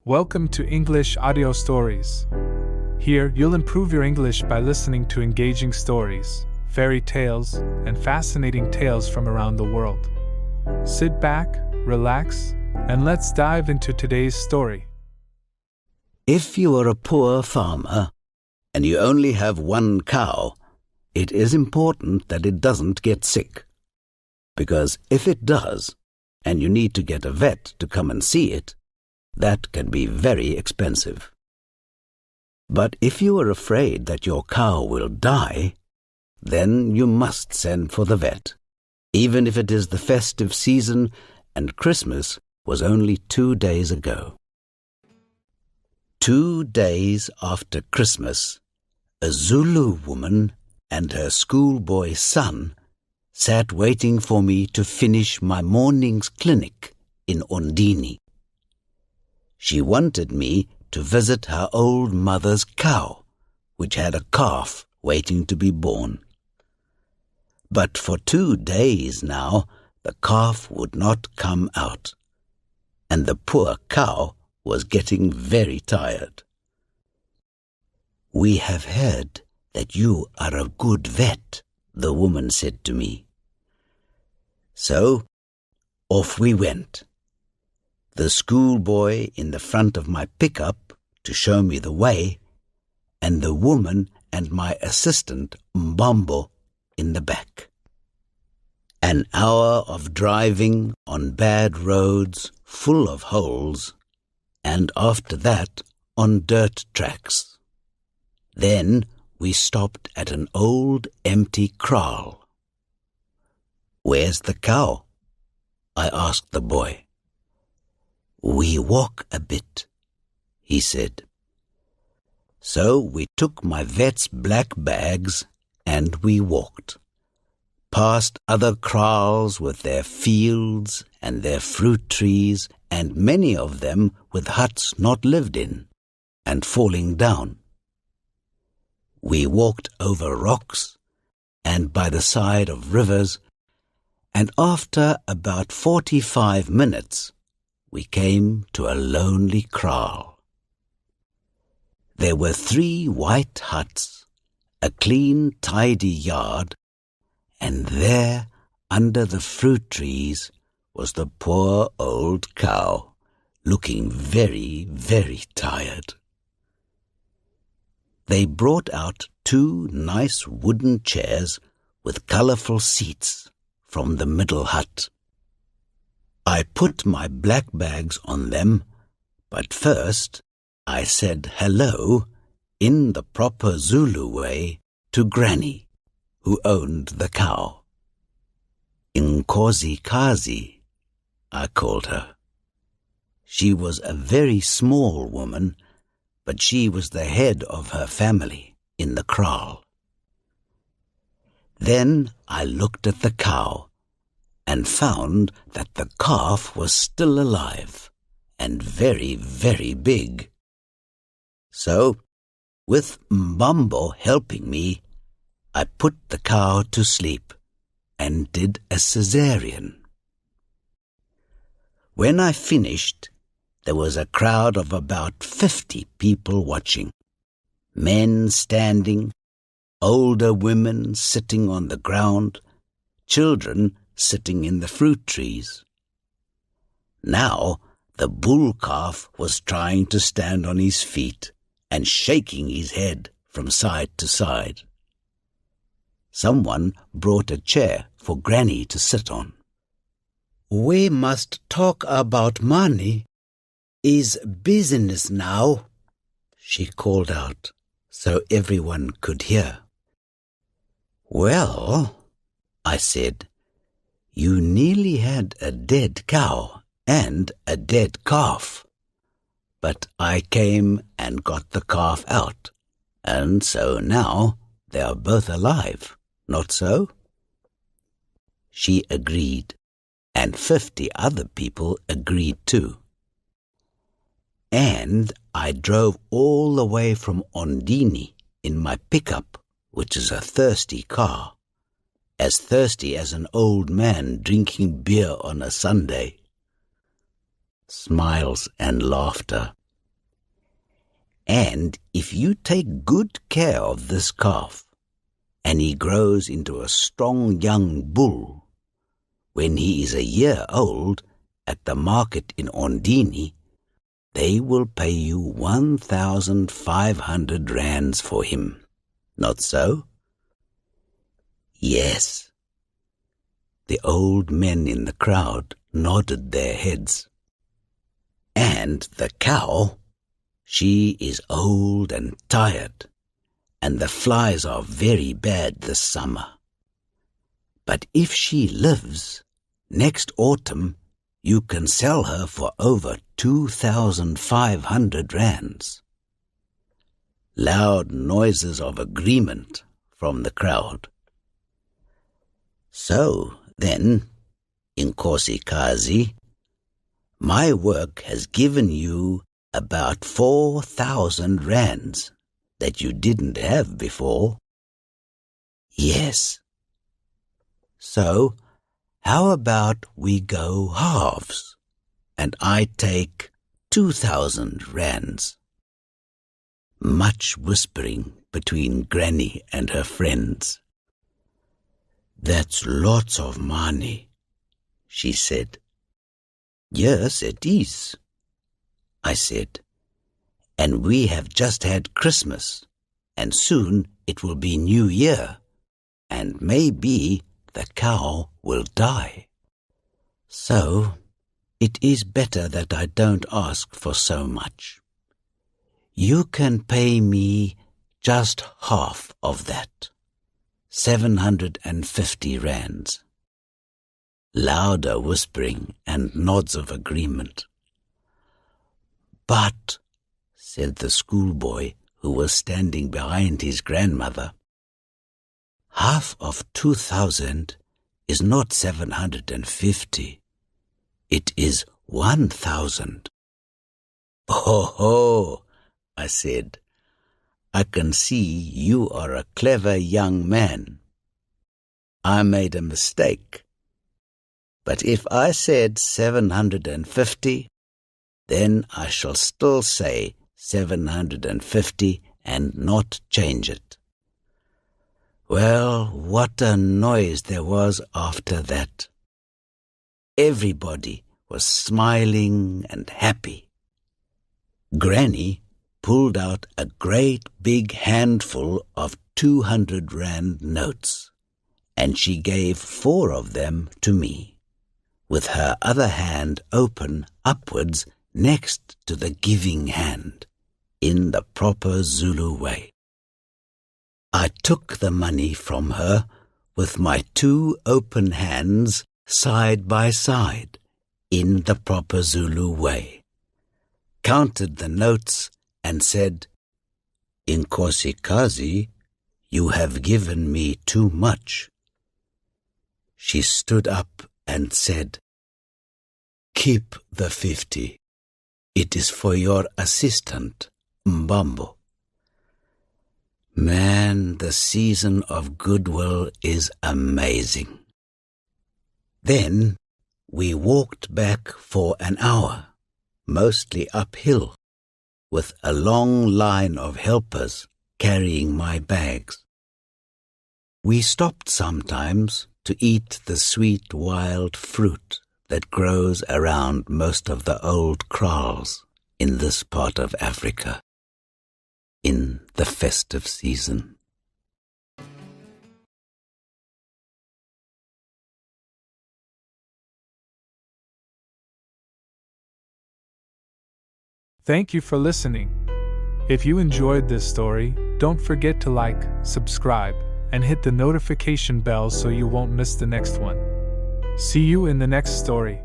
Welcome to English Audio Stories. Here, you'll improve your English by listening to engaging stories, fairy tales, and fascinating tales from around the world. Sit back, relax, and let's dive into today's story. If you are a poor farmer and you only have one cow, it is important that it doesn't get sick. Because if it does, and you need to get a vet to come and see it, that can be very expensive. But if you are afraid that your cow will die, then you must send for the vet, even if it is the festive season and Christmas was only 2 days ago. 2 days after Christmas, a Zulu woman and her schoolboy son sat waiting for me to finish my morning's clinic in Ondini. She wanted me to visit her old mother's cow, which had a calf waiting to be born. But for 2 days now, the calf would not come out, and the poor cow was getting very tired. "We have heard that you are a good vet," the woman said to me. So, off we went. The schoolboy in the front of my pickup to show me the way, and the woman and my assistant, Mbambo, in the back. An hour of driving on bad roads full of holes, and after that on dirt tracks. Then we stopped at an old empty kraal. "Where's the cow?" I asked the boy. "We walk a bit," he said. So we took my vet's black bags and we walked, past other kraals with their fields and their fruit trees, and many of them with huts not lived in and falling down. We walked over rocks and by the side of rivers, and after about 45 minutes, we came to a lonely kraal. There were 3 white huts, a clean, tidy yard, and there, under the fruit trees, was the poor old cow, looking very, very tired. They brought out 2 nice wooden chairs with colorful seats from the middle hut. I put my black bags on them, but first I said hello in the proper Zulu way to Granny, who owned the cow. Inkosi Kazi, I called her. She was a very small woman, but she was the head of her family in the kraal. Then I looked at the cow and found that the calf was still alive and very, very big. So, with Mbambo helping me, I put the cow to sleep and did a cesarean. When I finished, there was a crowd of about 50 people watching, men standing, older women sitting on the ground, children sitting in the fruit trees. Now the bull calf was trying to stand on his feet and shaking his head from side to side. Someone brought a chair for Granny to sit on. "We must talk about money. Is business now," she called out so everyone could hear. "Well," I said, "you nearly had a dead cow and a dead calf. But I came and got the calf out, and so now they are both alive, not so?" She agreed, and 50 other people agreed too. And I drove all the way from Ondini in my pickup, which is a thirsty car, as thirsty as an old man drinking beer on a Sunday. Smiles and laughter And if you take good care of this calf, and he grows into a strong young bull, when he is a year old, at the market in Ondini, they will pay you 1,500 rands for him. Not so? Yes. The old men in the crowd nodded their heads. And the cow, she is old and tired, and the flies are very bad this summer. But if she lives, next autumn you can sell her for over 2,500 rands. Loud noises of agreement from the crowd. So then, Inkosikazi, my work has given you about 4,000 rands that you didn't have before. Yes. So, how about we go halves, and I take 2,000 rands? Much whispering between Granny and her friends. That's lots of money, she said. Yes, it is, I said. And we have just had Christmas, and soon it will be New Year, and maybe the cow will die. So it is better that I don't ask for so much. You can pay me just half of that, 750 rands. Louder whispering and nods of agreement. But, said the schoolboy who was standing behind his grandmother, half of 2,000 is not 750. It is 1,000. Oh, I said, I can see you are a clever young man. I made a mistake. But if I said 750, then I shall still say 750 and not change it. Well, what a noise there was after that. Everybody was smiling and happy. Granny pulled out a great big handful of 200 rand notes, and she gave 4 of them to me, with her other hand open upwards next to the giving hand, in the proper Zulu way. I took the money from her with my 2 open hands side by side, in the proper Zulu way, counted the notes and said, Inkosikazi, you have given me too much. She stood up and said, Keep the 50. It is for your assistant, Mbambo. Man, the season of goodwill is amazing. Then we walked back for an hour, mostly uphill, with a long line of helpers carrying my bags. We stopped sometimes to eat the sweet wild fruit that grows around most of the old kraals in this part of Africa, in the festive season. Thank you for listening. If you enjoyed this story, don't forget to like, subscribe, and hit the notification bell so you won't miss the next one. See you in the next story.